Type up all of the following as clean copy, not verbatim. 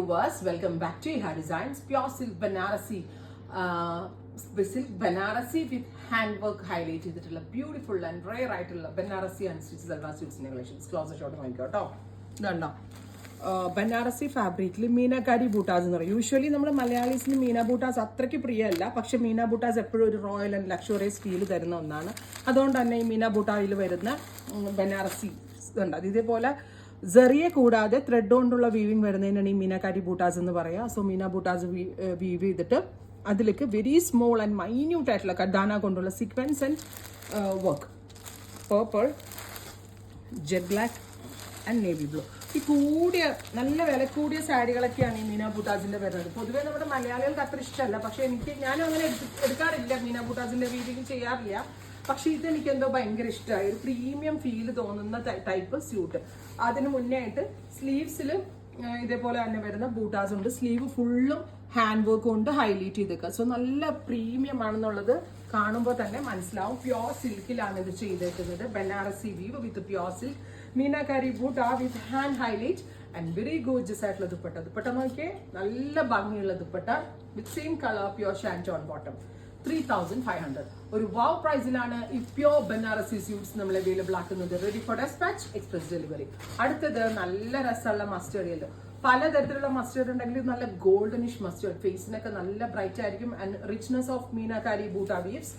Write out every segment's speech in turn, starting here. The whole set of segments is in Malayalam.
viewers, welcome back to Iha Designs. Pure silk Banarasi with handwork highlight ചെയ്തിട്ടുള്ള ബ്യൂട്ടിഫുൾ ആൻഡ് റെയർ ആയിട്ടുള്ള ബനാറസി ആൻഡ് സ്റ്റിച്ച് സൽവാർ സ്യൂട്ട്സിന്റെ കളക്ഷൻസ് ക്ലോസ് ഷോട്ട് നോക്കിക്കോട്ടോ. ഇതുണ്ടോ ബനാറസി ഫാബ്രിക്കിൽ മീനാക്കാരി ബൂട്ടാസ് എന്ന് പറയും. യൂഷ്വലി നമ്മൾ മലയാളീസിന് മീന ബൂട്ടാസ് അത്രയ്ക്ക് പ്രിയമല്ല, പക്ഷെ മീന ബൂട്ടാസ് എപ്പോഴും ഒരു റോയൽ ആൻഡ് ലക്ഷറിയസ് ഫീൽ തരുന്ന ഒന്നാണ്. അതുകൊണ്ട് തന്നെ ഈ മീന ബൂട്ടായിൽ വരുന്ന ബനാറസി ഉണ്ട്. ഇതേപോലെ സെറിയെ കൂടാതെ ത്രെഡ് കൊണ്ടുള്ള വീവിങ് വരുന്നതിനാണ് ഈ മീനാക്കാരി ബൂട്ടാസ് എന്ന് പറയുക. സോ മീന ബൂട്ടാസ് വീവ് ചെയ്തിട്ട് അതിലേക്ക് വെരി സ്മോൾ ആൻഡ് മൈന്യൂട്ട് ആയിട്ടുള്ള കഡാന കൊണ്ടുള്ള sequence and work, purple, jet black and navy blue. ഈ കൂടിയ നല്ല വില കൂടിയ സാരികളൊക്കെയാണ് ഈ മീന ബൂട്ടാസിന്റെ വരുന്നത്. പൊതുവേ നമ്മുടെ മലയാളികൾക്ക് അത്ര ഇഷ്ടമല്ല, പക്ഷെ ഞാനും അങ്ങനെ എടുക്കാറില്ല, മീന ബൂട്ടാസിന്റെ വീഡിയോ ചെയ്യാറില്ല. പക്ഷെ ഇതെനിക്ക് എന്തോ ഭയങ്കര ഇഷ്ടമായി. ഒരു പ്രീമിയം ഫീൽ തോന്നുന്ന ടൈപ്പ് സ്യൂട്ട്. അതിന് മുന്നേ ആയിട്ട് സ്ലീവ്സിൽ ഇതേപോലെ തന്നെ വരുന്ന ബൂട്ടാസ് ഉണ്ട്. സ്ലീവ് ഫുള്ളും ഹാൻഡ് വർക്ക് കൊണ്ട് ഹൈലൈറ്റ് ചെയ്തേക്കുക. സോ നല്ല പ്രീമിയം ആണെന്നുള്ളത് കാണുമ്പോൾ തന്നെ മനസ്സിലാവും. പ്യോർ സിൽക്കിലാണ് ഇത് ചെയ്തേക്കുന്നത്. Banarasi weave with pure silk, meenakari buta with hand highlight and very gorgeous ആയിട്ടുള്ള ദുപ്പട്ട. ദുപ്പട്ട നോക്കിയേ, നല്ല ഭംഗിയുള്ള dupatta with same colour pure shantoon bottom. 3,500 ഒരു വാവ് പ്രൈസിലാണ് ഈ പ്യോർ ബനാറസി സ്യൂട്ട്സ് നമ്മൾ അവൈലബിൾ ആക്കുന്നത്. Ready for dispatch, express delivery. അടുത്തത് നല്ല രസമുള്ള മസ്റ്റേർഡ് യെല്ലോ. പലതരത്തിലുള്ള മസ്റ്റേർഡ് ഉണ്ടെങ്കിൽ നല്ല ഗോൾഡനിഷ് മസ്റ്റേർഡ്, ഫേസിനൊക്കെ നല്ല ബ്രൈറ്റ് ആയിരിക്കും. And richness of meenakari buta weaves.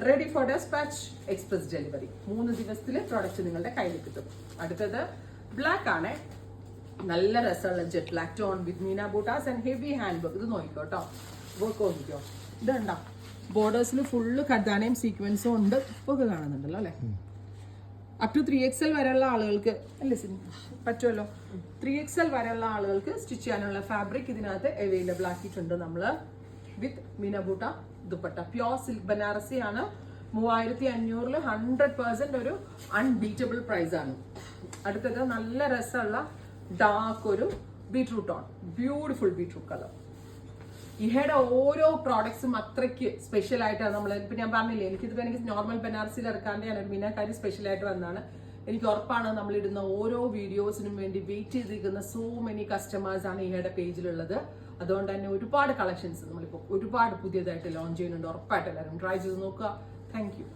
Ready for dispatch, express delivery. 3 ദിവസത്തിൽ പ്രോഡക്റ്റ് നിങ്ങളുടെ കയ്യിൽ കിട്ടും. അടുത്തത് ബ്ലാക്ക് ആണ്. നല്ല രസമുള്ള jet black tone with meena ബൂട്ടാസ് ആൻഡ് ഹെവി ഹാൻഡ് വർക്ക്. ഇത് നോക്കിക്കോട്ടോ, വർക്ക് നോക്കിക്കോ. ഇതുണ്ടോ ബോർഡേഴ്സിൽ ഫുള്ള് ഖർദാനയും സീക്വൻസും ഉണ്ട്. ഒക്കെ കാണുന്നുണ്ടല്ലോ അല്ലെ. അപ് ടു 3XL വരെയുള്ള ആളുകൾക്ക് അല്ലേ പറ്റുമല്ലോ. 3XL വരെയുള്ള ആളുകൾക്ക് സ്റ്റിച്ച് ചെയ്യാനുള്ള ഫാബ്രിക് ഇതിനകത്ത് അവൈലബിൾ ആക്കിയിട്ടുണ്ട് നമ്മൾ. വിത്ത് മീനബൂട്ട ദുപ്പട്ട. പ്യോർ സിൽക്ക് ബനാറസി ആണ്. 3,500 100% ഒരു അൺബീറ്റബിൾ പ്രൈസ് ആണ്. അടുത്തത് നല്ല രസമുള്ള ഡാർക്ക് ഒരു beetroot tone, beautiful beetroot colour. ഇഹയുടെ ഓരോ പ്രോഡക്ട്സും അത്രയ്ക്ക് സ്പെഷ്യൽ ആയിട്ടാണ് നമ്മൾ. ഇപ്പൊ ഞാൻ പറഞ്ഞില്ലേ, എനിക്ക് നോർമൽ ബനാറസിൽ ഇറക്കാണ്ട് ഞാൻ ഒരു മീനാക്കാരി സ്പെഷ്യൽ ആയിട്ട് വന്നതാണ്. എനിക്ക് ഉറപ്പാണ് നമ്മൾ ഇടുന്ന ഓരോ വീഡിയോസിനും വേണ്ടി വെയിറ്റ് ചെയ്തിരിക്കുന്ന സോ മെനി കസ്റ്റമേഴ്സ് ആണ് ഇഹയുടെ പേജിലുള്ളത്. അതുകൊണ്ട് തന്നെ ഒരുപാട് കളക്ഷൻസ് നമ്മളിപ്പോൾ ഒരുപാട് പുതിയതായിട്ട് ലോഞ്ച് ചെയ്യുന്നുണ്ട്. ഉറപ്പായിട്ട് എല്ലാവരും ട്രൈ ചെയ്ത് നോക്കുക. Thank you.